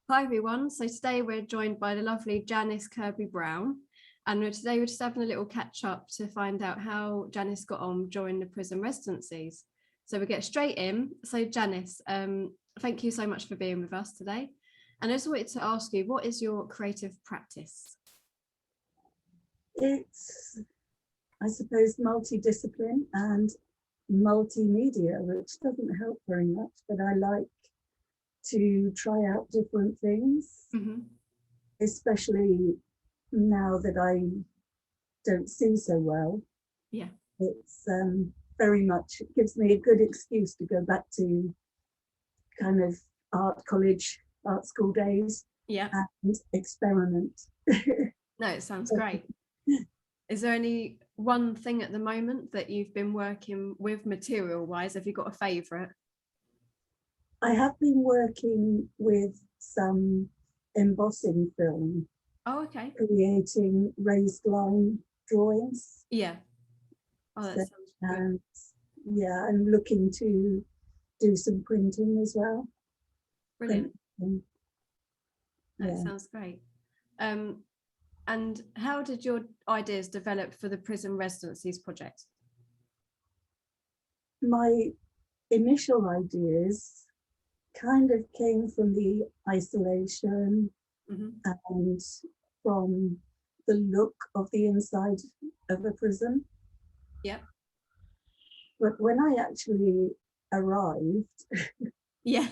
Hi everyone. So today we're joined by the lovely Janice Kirkby-Brown, and today we're just having a little catch up to find out how Janice got on during the prison residencies. So we get straight in. So Janice, thank you so much for being with us today. And I just wanted to ask you, what is your creative practice? It's, I suppose, multidiscipline and multimedia, which doesn't help very much, but I like to try out different things, especially now that I don't see so well. Yeah. It's very much, it gives me a good excuse to go back to kind of art school days, Yeah. and experiment. No, it sounds great. Is there any one thing at the moment that you've been working with material wise? Have you got a favourite? I have been working with some embossing film. Oh, okay. Creating raised line drawings. Yeah. Oh, that sounds good. And yeah, I'm looking to do some printing as well. Brilliant. That Yeah. sounds great. And how did your ideas develop for the Prison Residencies project? My initial ideas kind of came from the isolation and from the look of the inside of a prison. Yeah. But when I actually arrived, yeah,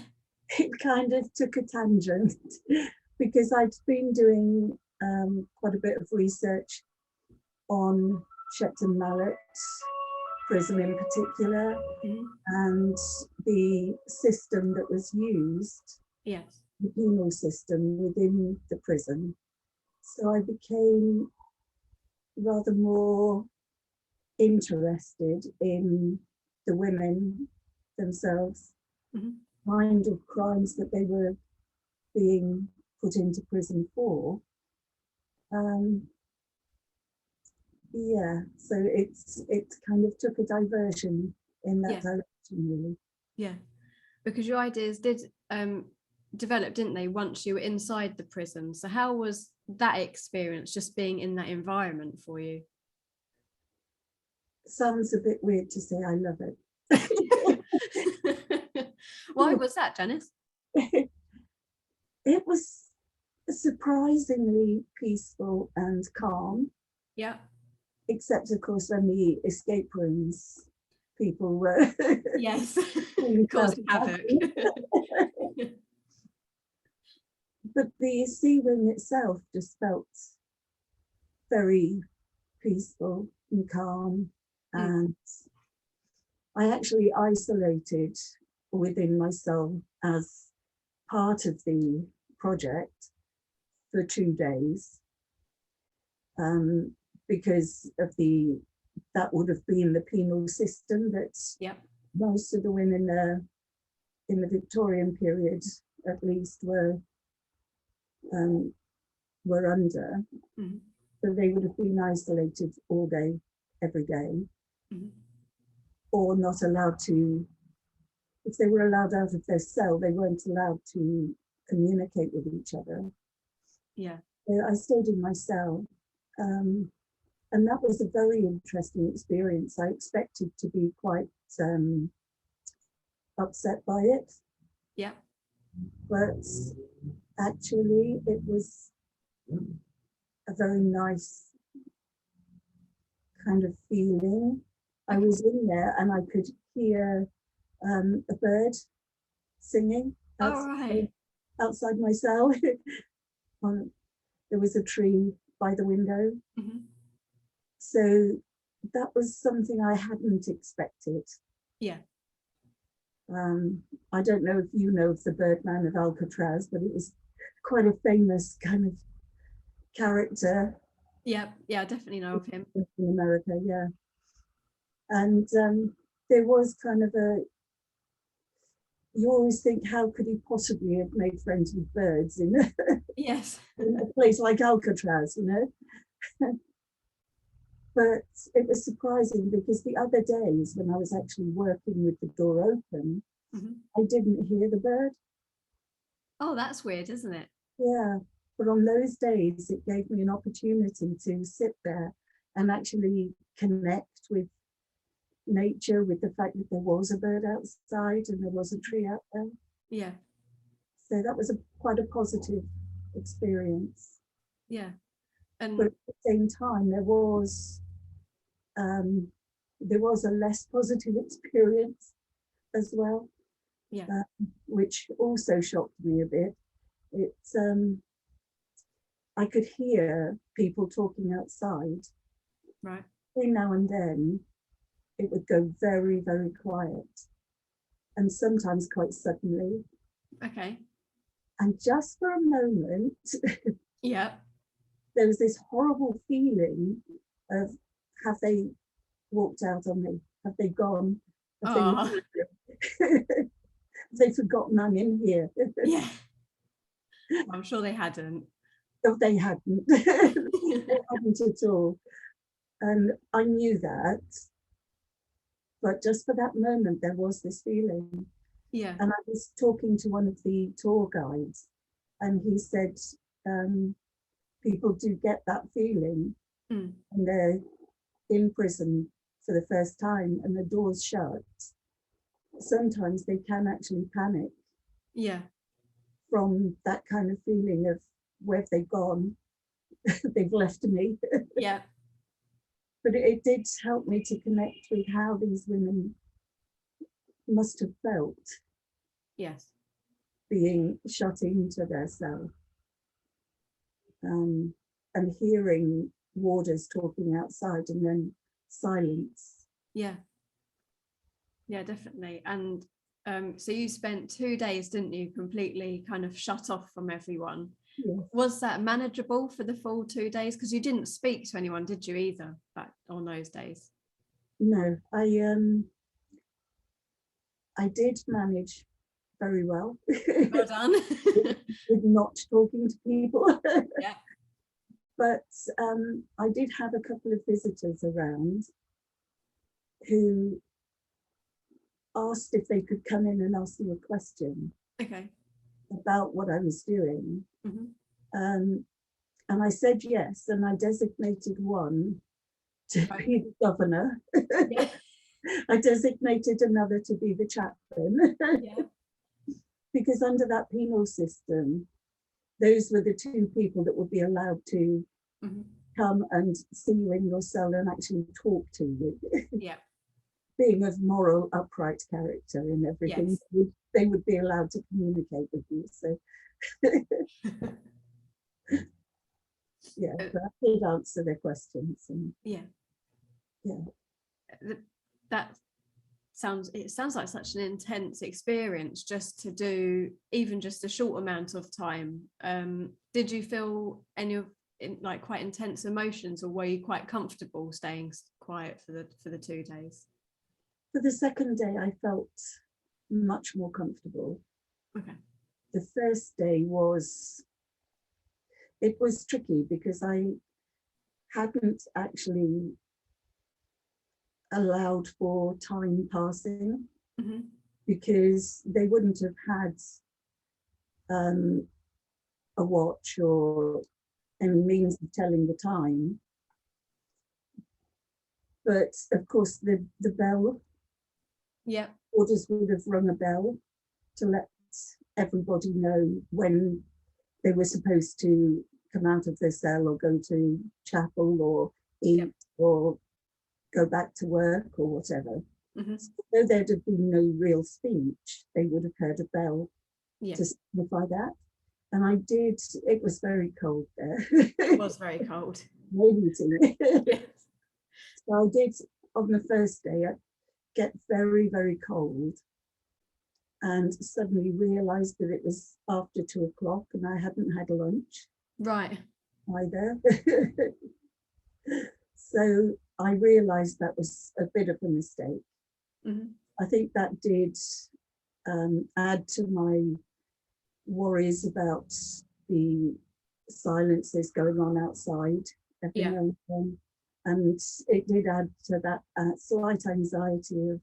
it kind of took a tangent because I'd been doing quite a bit of research on Shepton Mallet's prison in particular, and the system that was used, yes, the penal system within the prison. So I became rather more interested in the women themselves, kind of crimes that they were being put into prison for. Yeah, so it kind of took a diversion in that direction, really. Yeah, because your ideas did develop, didn't they, once you were inside the prison? So how was that experience, just being in that environment for you? Sounds a bit weird to say I love it. Why was that, Janice? It was surprisingly peaceful and calm. Yeah. Except, of course, when the escape rooms people were yes, causing havoc. But the sea wing itself just felt very peaceful and calm, and I actually isolated within myself as part of the project for 2 days, because of that would have been the penal system that most of the women in the Victorian period, at least, were under. So they would have been isolated all day, every day, or not allowed to. If they were allowed out of their cell, they weren't allowed to communicate with each other. Yeah. So I stayed in my cell, and that was a very interesting experience. I expected to be quite upset by it. Yeah. But actually, it was a very nice kind of feeling. I was in there and I could hear a bird singing outside my cell. There was a tree by the window. So that was something I hadn't expected. Yeah. I don't know if you know of the Birdman of Alcatraz, but it was quite a famous kind of character. Yeah, I definitely know of him. In America, yeah. And there was kind of you always think, how could he possibly have made friends with birds in a place like Alcatraz, you know? But it was surprising because the other days when I was actually working with the door open, I didn't hear the bird. Oh, that's weird, isn't it? Yeah, but on those days, it gave me an opportunity to sit there and actually connect with nature, with the fact that there was a bird outside and there was a tree out there. Yeah, So that was quite a positive experience. yeah. But And at the same time, um, there was a less positive experience as well, yeah, which also shocked me a bit. It's I could hear people talking outside. right. Every now and then, it would go very, very quiet, and sometimes quite suddenly. Okay. And just for a moment, Yeah. there was this horrible feeling of, have they walked out on me? Have they gone? Have they, Oh, have they forgotten I'm in here? yeah. I'm sure they hadn't. No, they hadn't. They hadn't at all. And I knew that, but just for that moment, there was this feeling. Yeah. And I was talking to one of the tour guides, and he said, people do get that feeling when they're in prison for the first time and the door's shut. Sometimes they can actually panic Yeah. from that kind of feeling of, where have they gone? They've left me. Yeah. But it did help me to connect with how these women must have felt Yes. being shut into their cell, and hearing warders talking outside and then silence. Yeah. Yeah, definitely. And so you spent 2 days, didn't you, completely kind of shut off from everyone? Yes. Was that manageable for the full 2 days? Because you didn't speak to anyone, did you, either, back on those days? No, I did manage very well Well done. with not talking to people. Yeah. But I did have a couple of visitors around who asked if they could come in and ask me a question Okay. about what I was doing. Mm-hmm. And I said yes, and I designated one to be the governor. Yeah. I designated another to be the chaplain. Yeah. Because under that penal system, those were the two people that would be allowed to come and see you in your cell and actually talk to you. Yeah. Being of moral, upright character and everything, Yes. they would be allowed to communicate with you. So, yeah, but I did answer their questions. And Yeah. That sounds like such an intense experience just to do even just a short amount of time. Did you feel any of like quite intense emotions, or were you quite comfortable staying quiet for the 2 days? For the second day, I felt much more comfortable. Okay. The first day was tricky because I hadn't actually allowed for time passing, because they wouldn't have had a watch or any means of telling the time. But of course, the bell, Yeah. orders would have rung a bell to let everybody know when they were supposed to come out of their cell or go to chapel or eat or go back to work or whatever. So though there'd have been no real speech, they would have heard a bell to signify that. And I did, it was very cold there. It was very cold. No heating. Yes. So I did, on the first day, get very, very cold, and suddenly realised that it was after 2 o'clock and I hadn't had lunch. Right. Either. So I realised that was a bit of a mistake. I think that did add to my worries about the silences going on outside every now and then. And it did add to that slight anxiety of,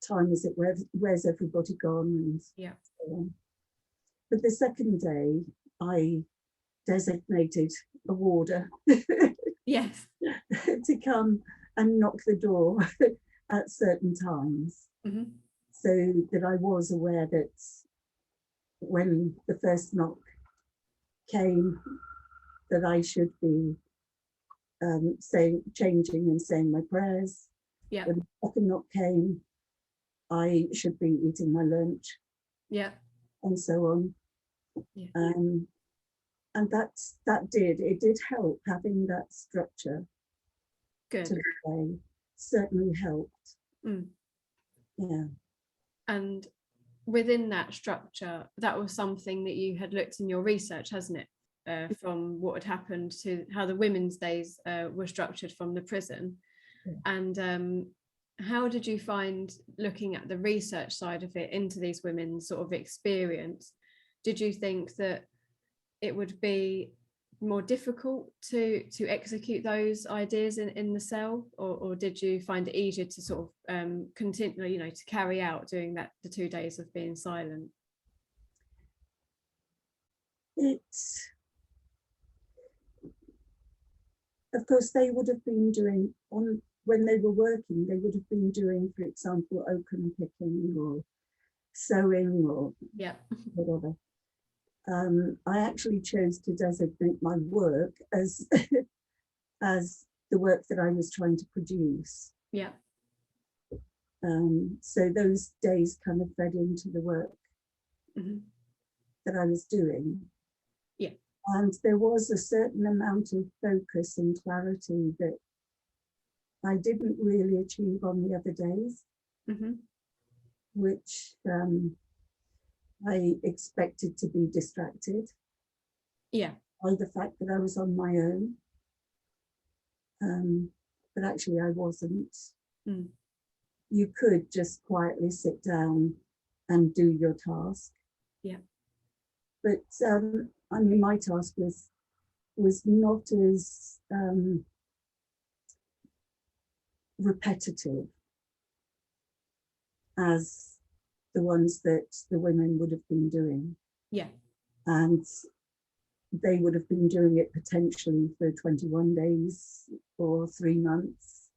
time is it? Where's everybody gone? And Yeah. so on. But the second day, I designated a warder Yes. to come and knock the door at certain times, so that I was aware that when the first knock came, that I should be changing and saying my prayers. Yeah. When the second knock came, I should be eating my lunch. Yeah. And so on. Yeah. And that did help, having that structure. Good. To the day certainly helped. Yeah. And within that structure, that was something that you had looked in your research, hasn't it? From what had happened to how the women's days were structured from the prison. Yeah. And how did you find, looking at the research side of it into these women's sort of experience, did you think that it would be more difficult to execute those ideas in the cell, or did you find it easier to sort of continue, to carry out doing that, the 2 days of being silent? It's, of course, they would have been doing, when they were working, they would have been doing, for example, oakum picking or sewing or whatever. I actually chose to designate my work as as the work that I was trying to produce. Yeah. So those days kind of fed into the work that I was doing. Yeah. And there was a certain amount of focus and clarity that I didn't really achieve on the other days, which I expected to be distracted. Yeah. By the fact that I was on my own. But actually I wasn't. You could just quietly sit down and do your task. Yeah. But I mean, my task was not as repetitive as the ones that the women would have been doing. Yeah. And they would have been doing it potentially for 21 days or 3 months.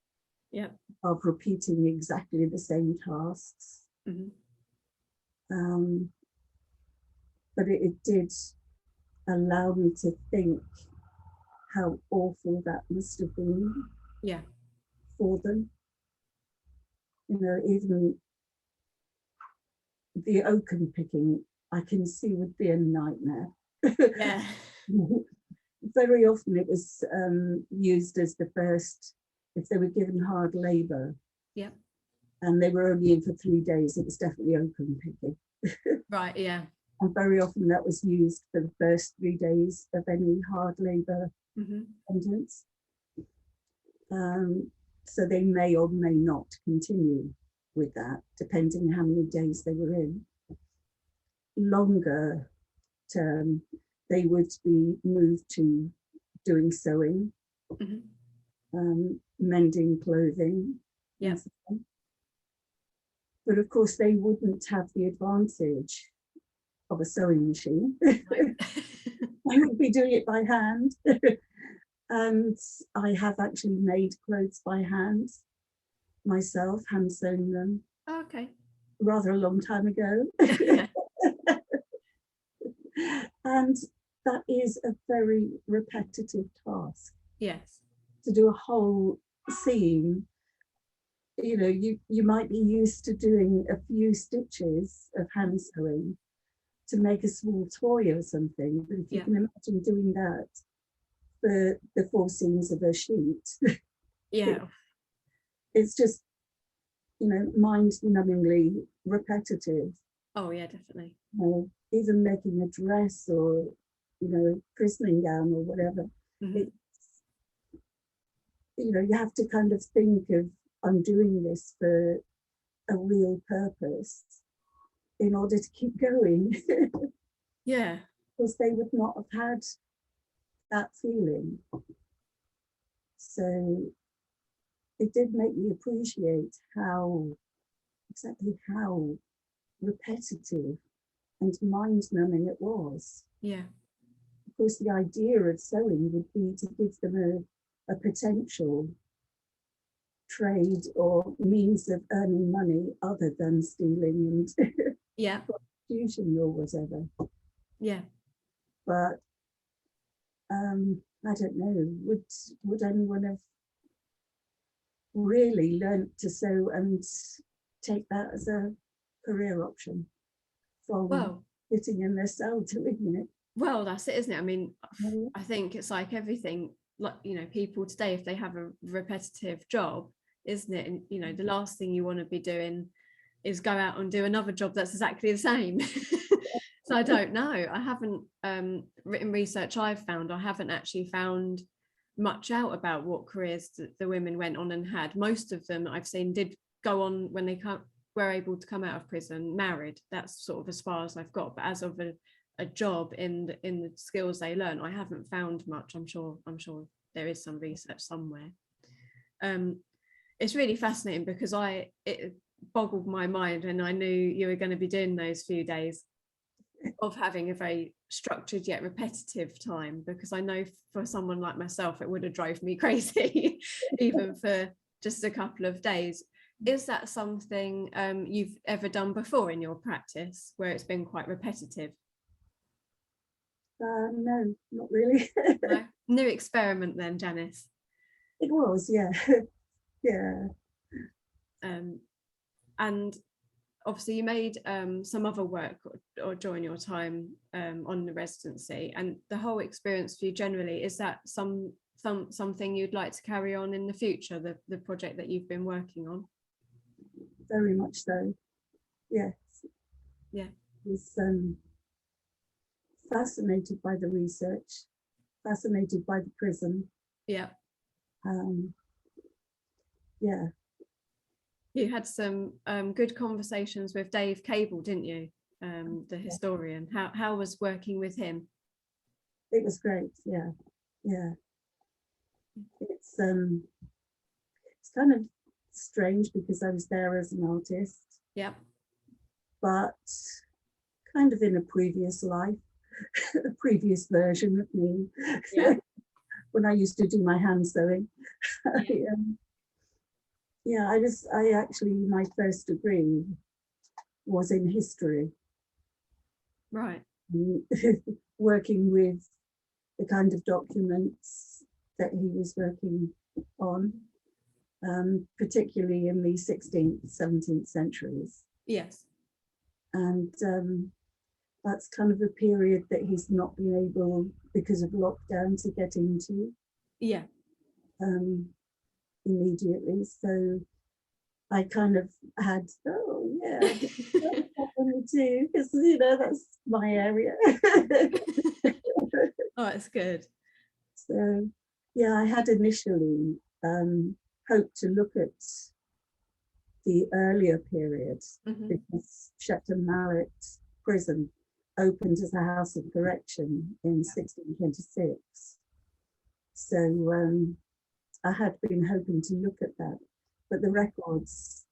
Yeah. Of repeating exactly the same tasks. But it did allow me to think how awful that must have been. Yeah. For them. Even the oakum picking, I can see would be a nightmare. Yeah. Very often it was used as the first, if they were given hard labour. Yeah. And they were only in for 3 days, it was definitely oakum picking. Right, yeah. And very often that was used for the first 3 days of any hard labour sentence. So they may or may not continue with that, depending how many days they were in. Longer term, they would be moved to doing sewing, mending clothing. Yeah. But of course, they wouldn't have the advantage of a sewing machine. I would be doing it by hand. And I have actually made clothes by hand myself, hand sewn them. Oh, okay. Rather a long time ago. And that is a very repetitive task. Yes. To do a whole scene, you might be used to doing a few stitches of hand sewing to make a small toy or something, but if you can imagine doing that for the 4 scenes of a sheet, it's just, mind-numbingly repetitive. Oh yeah, definitely. Even making a dress or, a christening gown or whatever, you have to kind of think of, I'm doing this for a real purpose in order to keep going. Yeah. Because they would not have had that feeling. So it did make me appreciate how exactly how repetitive and mind-numbing it was. Yeah. Of course, the idea of sewing would be to give them a potential trade or means of earning money other than stealing and Yeah. prostitution or whatever. Yeah. But I don't know, would anyone have really learnt to sew and take that as a career option from Well, sitting in their cell doing it? well, that's it, isn't it? I mean, Yeah. I think it's like everything, like, you know, people today, if they have a repetitive job, isn't it? And, you know, the last thing you want to be doing is go out and do another job that's exactly the same. So I don't know. I haven't written research I've found. I haven't actually found much out about what careers the women went on and had. Most of them I've seen did go on when they were able to come out of prison married. That's sort of as far as I've got. But as of a job in the skills they learn, I haven't found much. I'm sure there is some research somewhere. It's really fascinating because it boggled my mind, and I knew you were going to be doing those few days of having a very structured yet repetitive time, because I know for someone like myself it would have drove me crazy even for just a couple of days. Is that something you've ever done before in your practice where it's been quite repetitive? No, not really. No? New experiment then, Janice. It was, yeah. Yeah. And obviously you made some other work or during your time on the residency, and the whole experience for you generally, is that something you'd like to carry on in the future, the project that you've been working on? Very much so, yes. Yeah. I was fascinated by the research, fascinated by the prison. Yeah. Yeah. You had some good conversations with Dave Cable, didn't you? The historian. How was working with him? It was great. Yeah. Yeah. It's kind of strange because I was there as an artist. Yeah. But kind of in a previous life, a previous version of me. Yeah. When I used to do my hand sewing. Yeah. I actually, my first degree was in history. Right. Working with the kind of documents that he was working on, particularly in the 16th, 17th centuries. Yes. And that's kind of a period that he's not been able, because of lockdown, to get into. Yeah. Immediately. So I kind of had, oh yeah, I want to do, because that's my area. Oh, it's good. So yeah, I had initially hoped to look at the earlier period, because Shepton Mallet Prison opened as a house of correction in 1626. So I had been hoping to look at that, but the records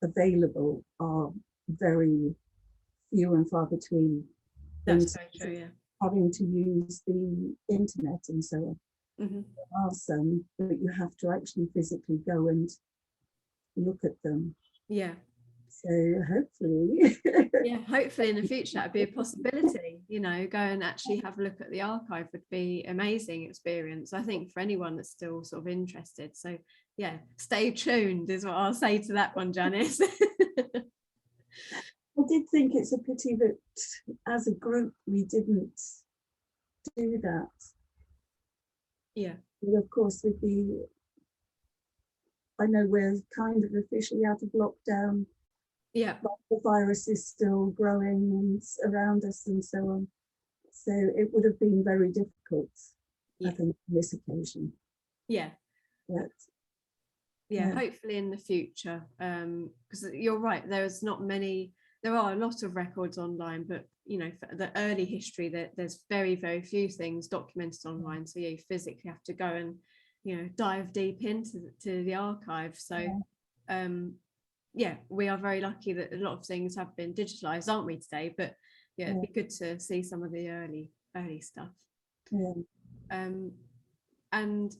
available are very few and far between. That's very true, yeah. Having to use the internet and so on. There are some, but you have to actually physically go and look at them. Yeah. So hopefully. Yeah, hopefully in the future that'd be a possibility. Go and actually have a look at the archive would be amazing experience, I think, for anyone that's still sort of interested. So yeah, stay tuned is what I'll say to that one, Janice. I did think it's a pity that as a group we didn't do that. Yeah. But of course, I know we're kind of officially out of lockdown. Yeah. But the virus is still growing and around us and so on. So it would have been very difficult, I think, on this occasion. Yeah. But, yeah, hopefully in the future. Because you're right, there are a lot of records online, but for the early history, there's very, very few things documented online. So you physically have to go and dive deep into the archive. So yeah, we are very lucky that a lot of things have been digitalized, aren't we, today? But yeah, it'd be good to see some of the early stuff. Yeah. And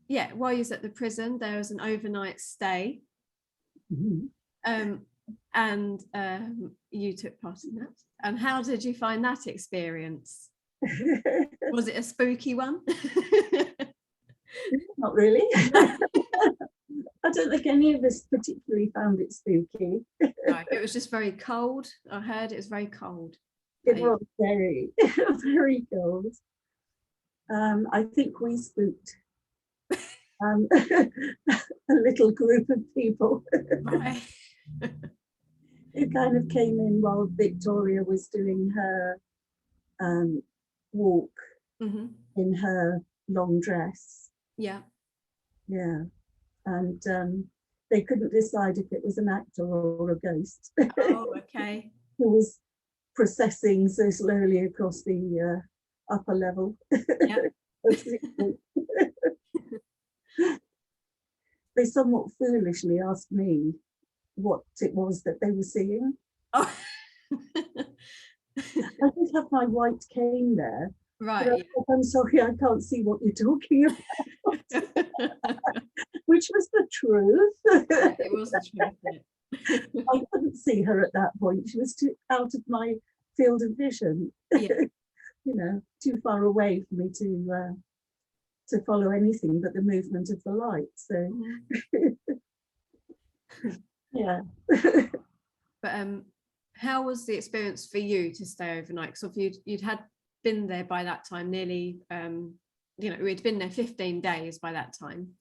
yeah, while you was at the prison, there was an overnight stay. Mhm. And you took part in that. And how did you find that experience? Was it a spooky one? Not really. I don't think any of us particularly found it spooky. No, it was just very cold. I heard it was very cold. It was very, very cold. I think we spooked a little group of people. Right. It kind of came in while Victoria was doing her walk in her long dress. Yeah. Yeah. And they couldn't decide if it was an actor or a ghost. Oh, okay. Who was processing so slowly across the upper level. Yep. They somewhat foolishly asked me what it was that they were seeing. Oh. I did have my white cane there. Right. But I'm sorry, I can't see what you're talking about. Which was the truth. It was the truth. I couldn't see her at that point. She was too out of my field of vision. Yeah. You know, too far away for me to follow anything but the movement of the light. So yeah. But how was the experience for you to stay overnight? Because if you'd had been there by that time, nearly we'd been there 15 days by that time.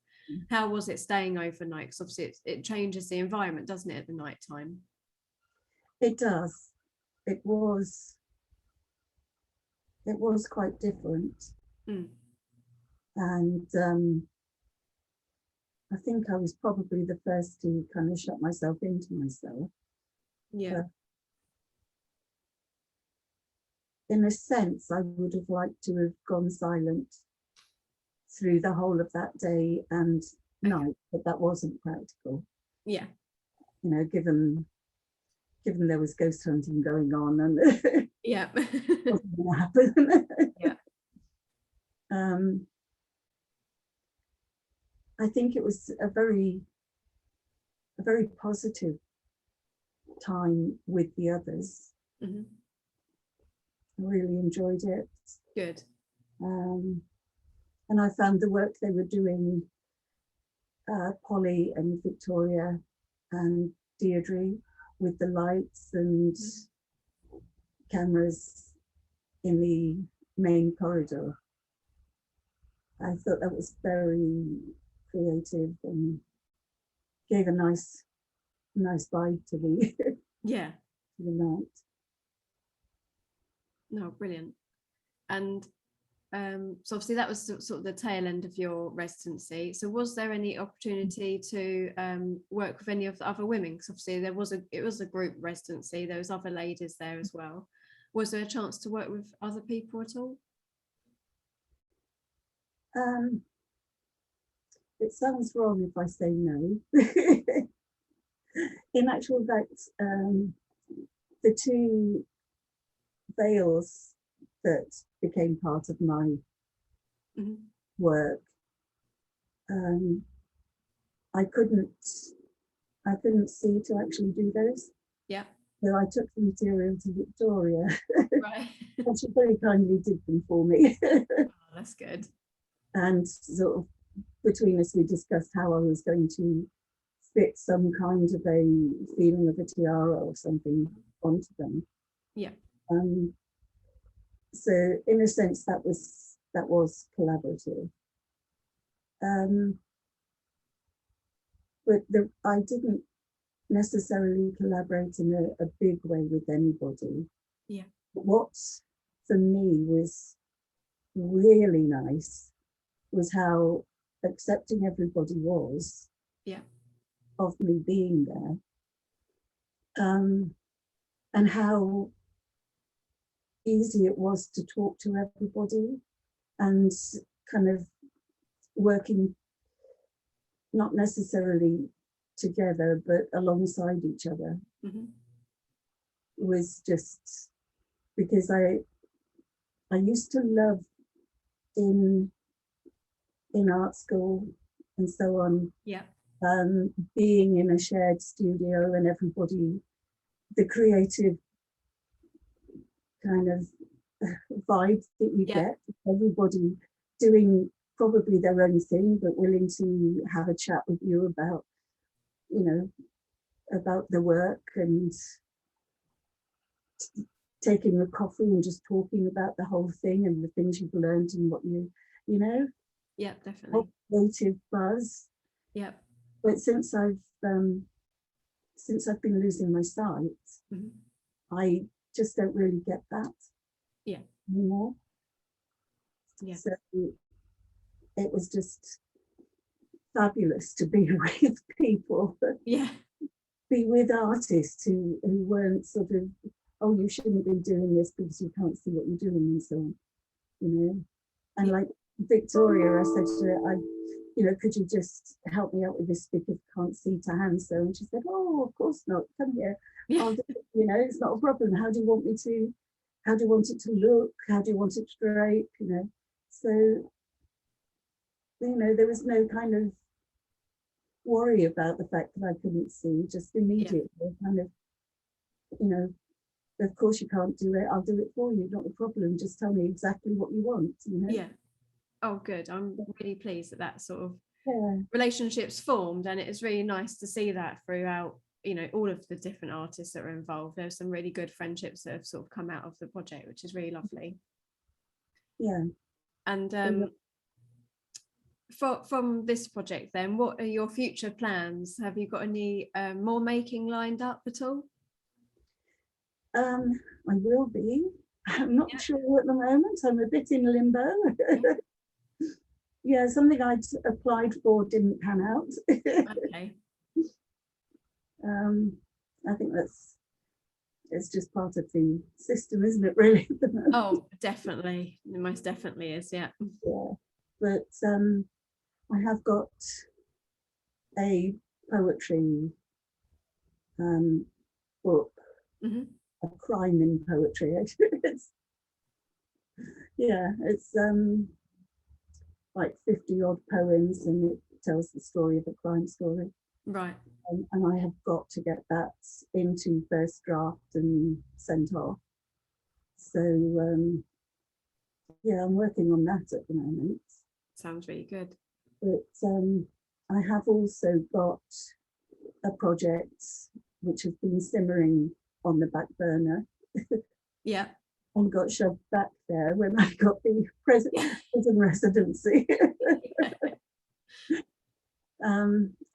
How was it staying overnight? Because obviously it changes the environment, doesn't it, at the night time? It does. It was quite different. And I think I was probably the first to kind of shut myself into myself. Yeah. But in a sense, I would have liked to have gone silent through the whole of that day and night, but that wasn't practical. Yeah. You know, given there was ghost hunting going on, and yeah, wasn't going to happen. Yeah. I think it was a very positive time with the others. I really enjoyed it. Good. And I found the work they were doing, Polly and Victoria and Deirdre, with the lights and cameras in the main corridor. I thought that was very creative and gave a nice vibe to the yeah to the night. No, brilliant. And so obviously that was sort of the tail end of your residency. So was there any opportunity to work with any of the other women? Because obviously it was a group residency. There was other ladies there as well. Was there a chance to work with other people at all? It sounds wrong if I say no. In actual fact, the two veils that became part of my work, I couldn't see to actually do those. Yeah. So I took the material to Victoria. Right. And she very kindly did them for me. Oh, that's good. And sort of between us, we discussed how I was going to fit some kind of a feeling of a tiara or something onto them. Yeah. So in a sense, that was collaborative. But I didn't necessarily collaborate in a big way with anybody. Yeah. What for me was really nice was how accepting everybody was. Yeah. Of me being there, and how easy it was to talk to everybody and kind of working not necessarily together but alongside each other. Mm-hmm. Was just because I used to love in art school and so on, Yeah. being in a shared studio and everybody, the creative kind of vibe that you get, everybody doing probably their own thing but willing to have a chat with you about, you know, about the work and taking a coffee and just talking about the whole thing and the things you've learned and what you know. Yeah, definitely. Creative buzz. Yeah. But since I've been losing my sight, Mm-hmm. I just don't really get that anymore. Yeah. So it was just fabulous to be with people, Yeah. be with artists who weren't sort of, oh, you shouldn't be doing this because you can't see what you're doing and so on, you know. And like Victoria, I said to her, could you just help me out with this because I can't see to hand sew? And she said, oh, of course not, come here. Yeah. I'll do it, it's not a problem. How do you want it to look? How do you want it to drape? So, there was no kind of worry about the fact that I couldn't see, just immediately kind of, of course you can't do it, I'll do it for you, not a problem, just tell me exactly what you want, Yeah. Oh, good. I'm really pleased that sort of yeah. relationships formed, and it is really nice to see that throughout, all of the different artists that are involved. There's some really good friendships that have sort of come out of the project, which is really lovely. Yeah. And from this project then, what are your future plans? Have you got any more making lined up at all? I will be. I'm not sure at the moment. I'm a bit in limbo. Yeah, something I'd applied for didn't pan out. Okay. I think it's just part of the system, isn't it, really? Oh, definitely. It most definitely is, yeah. Yeah. But I have got a poetry book, Mm-hmm. a crime in poetry. It's like 50 odd poems, and it tells the story of a crime story. Right. And I have got to get that into first draft and sent off. So I'm working on that at the moment. Sounds really good. But I have also got a project which has been simmering on the back burner. Yeah. And got shoved back there when I got the prison residency.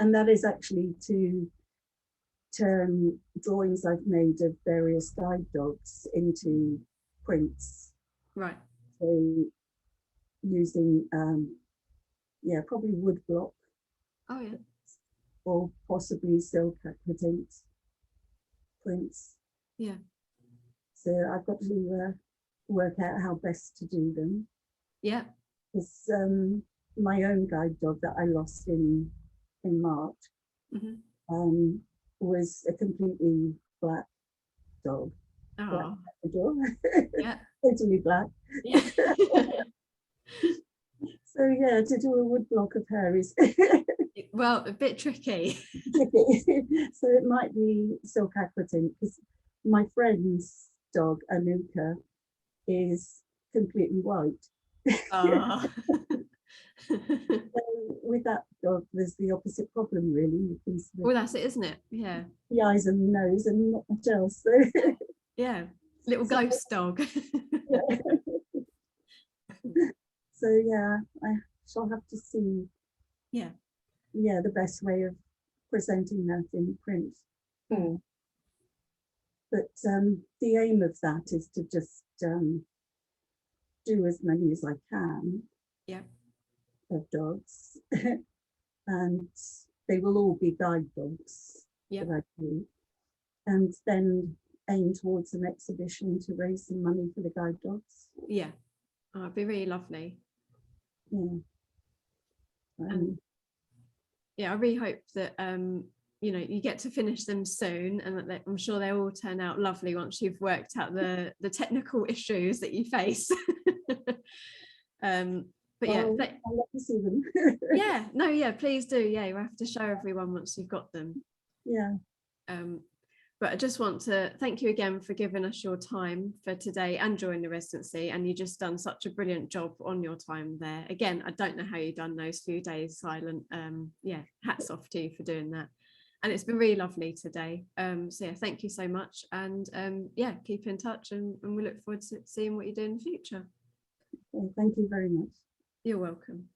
And that is actually to turn drawings I've made of various guide dogs into prints. Right. So using probably wood block. Oh yeah. Or possibly silk aquatint prints. Yeah. So I've got to work out how best to do them. Yeah. Because my own guide dog that I lost in March was a completely black dog. Oh. Yeah. Totally black. Yeah. So to do a wood block of her is well, a bit tricky. So it might be silk aquatint, because my friend's dog Anuka is completely white. Oh. So with that dog, there's the opposite problem, really. Well, that's it, isn't it? Yeah. The eyes and the nose and not much else. So. Yeah, little ghost dog. Yeah. So I shall have to see. Yeah. Yeah, the best way of presenting that in print form. But the aim of that is to just do as many as I can. Yeah. Of dogs, and they will all be guide dogs. Yeah. That I do, and then aim towards an exhibition to raise some money for the guide dogs. Yeah. Oh, it'd be really lovely. Yeah. I really hope that you know, you get to finish them soon, and that I'm sure they all turn out lovely once you've worked out the technical issues that you face. But yeah, I'll let you see them. yeah, no, yeah, please do. Yeah, you have to show everyone once you've got them. Yeah. But I just want to thank you again for giving us your time for today and during the residency. And you just done such a brilliant job on your time there. Again, I don't know how you've done those few days silent. Yeah, hats off to you for doing that. And it's been really lovely today. So yeah, thank you so much. And yeah, keep in touch, and we look forward to seeing what you do in the future. Okay, thank you very much. You're welcome.